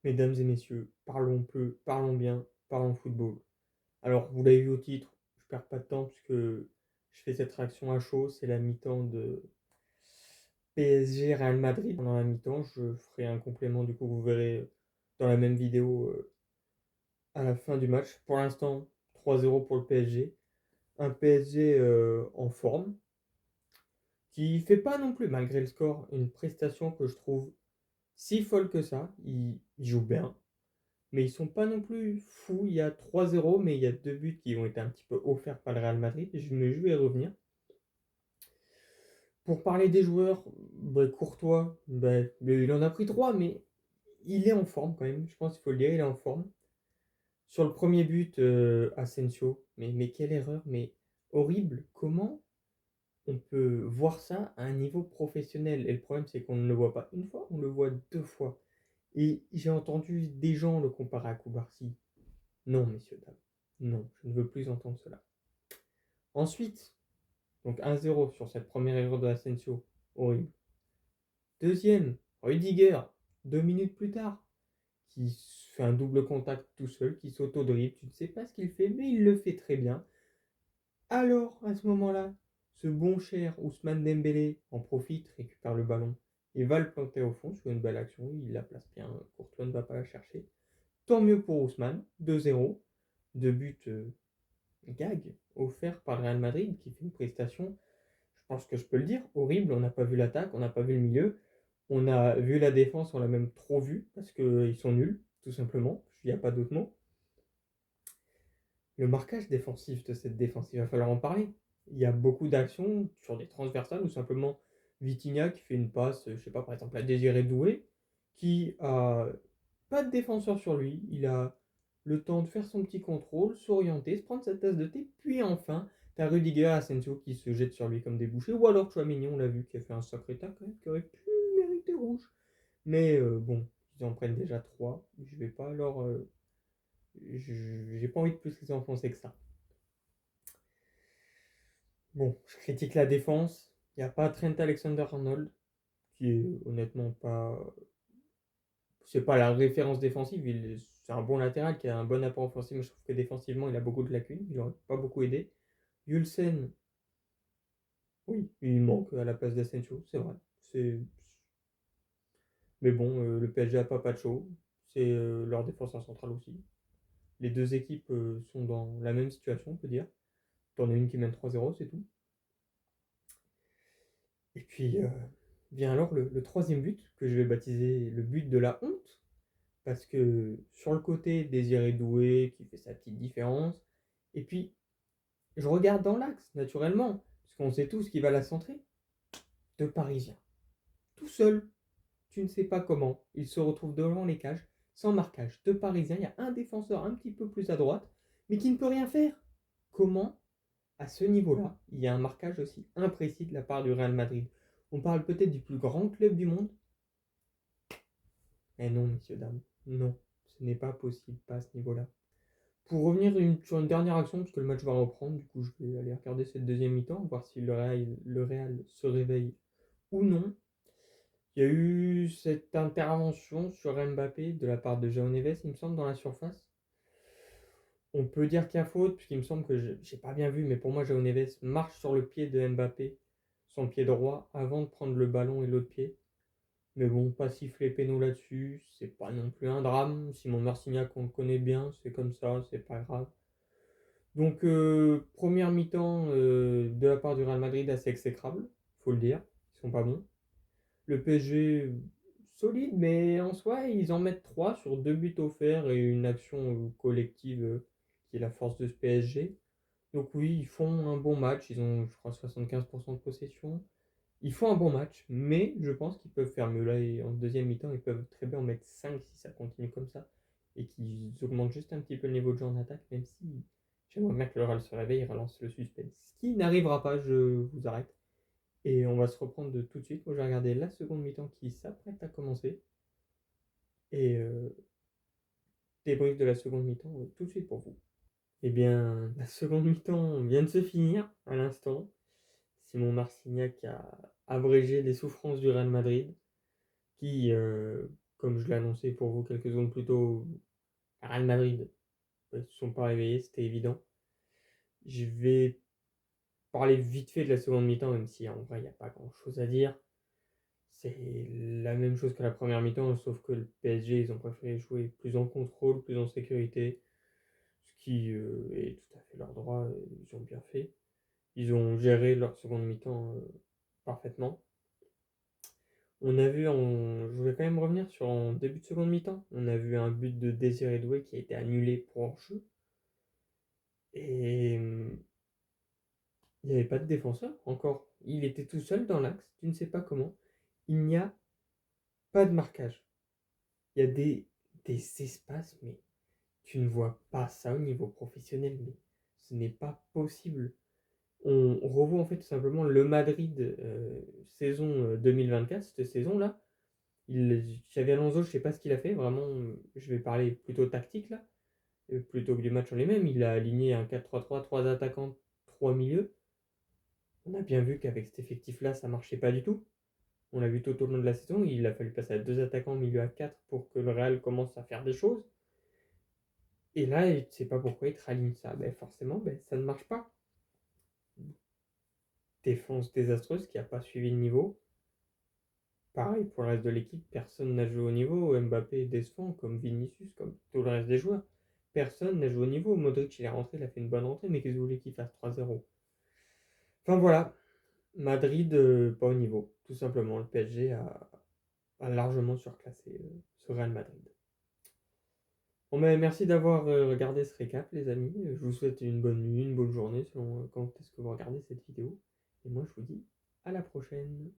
Mesdames et messieurs, parlons peu, parlons bien, parlons football. Alors, vous l'avez vu au titre, je perds pas de temps puisque je fais cette réaction à chaud. C'est la mi-temps de PSG Real Madrid. Pendant la mi-temps, je ferai un complément, du coup, vous verrez dans la même vidéo à la fin du match. Pour l'instant, 3-0 pour le PSG. Un PSG en forme, qui fait pas non plus, malgré le score, une prestation que je trouve si folle que ça. Il joue bien. Mais ils sont pas non plus fous. Il y a 3-0, mais il y a deux buts qui ont été un petit peu offerts par le Real Madrid. Mais je vais y revenir. Pour parler des joueurs, bah, Courtois, bah, il en a pris trois, mais il est en forme quand même. Je pense qu'il faut le dire, il est en forme. Sur le premier but, Asensio, mais quelle erreur, mais horrible. Comment on peut voir ça à un niveau professionnel? Et le problème, c'est qu'on ne le voit pas une fois, on le voit deux fois. Et j'ai entendu des gens le comparer à Koubarsi. Non, messieurs, dames. Non, je ne veux plus entendre cela. Ensuite, donc 1-0 sur cette première erreur de Asensio. Horrible. Deuxième, Rudiger, 2 minutes plus tard, qui fait un double contact tout seul, qui s'auto-dribble. Tu ne sais pas ce qu'il fait, mais il le fait très bien. Alors, à ce moment-là, ce bon cher Ousmane Dembélé en profite, récupère le ballon et va le planter au fond sur une belle action. Il la place bien, Courtois ne va pas la chercher. Tant mieux pour Ousmane, 2-0. Deux buts gag offert par le Real Madrid qui fait une prestation, je pense que je peux le dire, horrible. On n'a pas vu l'attaque, on n'a pas vu le milieu, on a vu la défense, on l'a même trop vu parce qu'ils sont nuls, tout simplement. Il n'y a pas d'autre mot. Le marquage défensif de cette défense, il va falloir en parler. Il y a beaucoup d'actions sur des transversales ou simplement Vitinha qui fait une passe, je sais pas, par exemple à Désiré Doué, qui a pas de défenseur sur lui. Il a le temps de faire son petit contrôle, s'orienter, se prendre sa tasse de thé, puis enfin, t'as Rudiger Asensio qui se jette sur lui comme des bouchées, ou alors Chouameni, on l'a vu, qui a fait un sacré tac quand même, qui aurait pu mériter rouge. Mais bon, ils en prennent déjà trois. Je vais pas alors. J'ai pas envie de plus les enfoncer que ça. Bon, je critique la défense. Il n'y a pas Trent Alexander-Arnold, qui est honnêtement pas. C'est pas la référence défensive. C'est un bon latéral qui a un bon apport offensif, mais je trouve que défensivement, il a beaucoup de lacunes. Il n'aurait pas beaucoup aidé. Yulsen, oui, il manque à la place d'Asensio, c'est vrai. C'est... Mais bon, le PSG a pas de show. C'est leur défenseur central aussi. Les deux équipes sont dans la même situation, on peut dire. T'en as une qui mène 3-0, c'est tout. Et puis vient alors le troisième but, que je vais baptiser le but de la honte. Parce que sur le côté, Désiré Doué qui fait sa petite différence. Et puis, je regarde dans l'axe, naturellement, parce qu'on sait tous qui va la centrer. Deux Parisiens. Tout seul. Tu ne sais pas comment. Il se retrouve devant les cages, sans marquage. Deux Parisiens. Il y a un défenseur un petit peu plus à droite, mais qui ne peut rien faire. Comment, à ce niveau-là, il y a un marquage aussi imprécis de la part du Real Madrid? On parle peut-être du plus grand club du monde. Mais non, messieurs, dames. Non. Ce n'est pas possible, pas à ce niveau-là. Pour revenir sur une dernière action, parce que le match va reprendre, du coup je vais aller regarder cette deuxième mi-temps, voir si le Real se réveille ou non. Il y a eu cette intervention sur Mbappé de la part de João Neves, il me semble, dans la surface. On peut dire qu'il y a faute, puisqu'il me semble que je n'ai pas bien vu, mais pour moi João Neves marche sur le pied de Mbappé, son pied droit, avant de prendre le ballon et l'autre pied. Mais bon, pas siffler péno là-dessus, c'est pas non plus un drame. Simon Marcignac, on le connaît bien, c'est comme ça, c'est pas grave. Donc, première mi-temps de la part du Real Madrid assez exécrable, faut le dire. Ils sont pas bons. Le PSG solide, mais en soi, ils en mettent 3 sur deux buts offerts et une action collective qui est la force de ce PSG. Donc oui, ils font un bon match. Ils ont, je crois, 75% de possession. Ils font un bon match, mais je pense qu'ils peuvent faire mieux. Là, et en deuxième mi-temps, ils peuvent très bien en mettre 5 si ça continue comme ça. Et qu'ils augmentent juste un petit peu le niveau de jeu en attaque, même si j'aimerais bien que le Real se réveille et relance le suspense. Ce qui n'arrivera pas, je vous arrête. Et on va se reprendre de tout de suite. Moi, je vais regarder la seconde mi-temps qui s'apprête à commencer. Et débrief de la seconde mi-temps tout de suite pour vous. Eh bien, la seconde mi-temps vient de se finir à l'instant. Simon Marcignac a abrégé les souffrances du Real Madrid qui comme je l'ai annoncé pour vous quelques secondes plus tôt, Real Madrid, ils ne se sont pas réveillés, c'était évident. Je vais parler vite fait de la seconde mi-temps, même si en vrai il n'y a pas grand chose à dire. C'est la même chose que la première mi-temps, sauf que le PSG, ils ont préféré jouer plus en contrôle, plus en sécurité, ce qui est tout à fait leur droit, ils ont bien fait. Ils ont géré leur seconde mi-temps parfaitement. Je voulais quand même revenir sur en début de seconde mi-temps. On a vu un but de Désiré Doué qui a été annulé pour hors-jeu. Et il n'y avait pas de défenseur encore. Il était tout seul dans l'axe, tu ne sais pas comment. Il n'y a pas de marquage. Il y a des espaces, mais tu ne vois pas ça au niveau professionnel. Mais ce n'est pas possible. On revoit en fait tout simplement le Madrid saison 2024, cette saison-là. Xavi Alonso, je ne sais pas ce qu'il a fait. Vraiment, je vais parler plutôt tactique là. Plutôt que du match en lui-même. Il a aligné un 4-3-3, 3 attaquants, 3 milieux. On a bien vu qu'avec cet effectif-là, ça marchait pas du tout. On l'a vu tout au long de la saison. Il a fallu passer à 2 attaquants, milieu à 4 pour que le Real commence à faire des choses. Et là, tu ne sais pas pourquoi il te raligne ça. Ben forcément, ça ne marche pas. Défense désastreuse qui n'a pas suivi le niveau. Pareil pour le reste de l'équipe, personne n'a joué au niveau. Mbappé est décevant, comme Vinicius, comme tout le reste des joueurs. Personne n'a joué au niveau. Modric, il est rentré, il a fait une bonne rentrée, mais qu'est-ce que vous voulez qu'il fasse 3-0? Enfin voilà, Madrid, pas au niveau, tout simplement. Le PSG a largement surclassé ce Real Madrid. Bon, ben, merci d'avoir regardé ce récap, les amis. Je vous souhaite une bonne nuit, une bonne journée, selon quand est-ce que vous regardez cette vidéo. Et moi, je vous dis à la prochaine.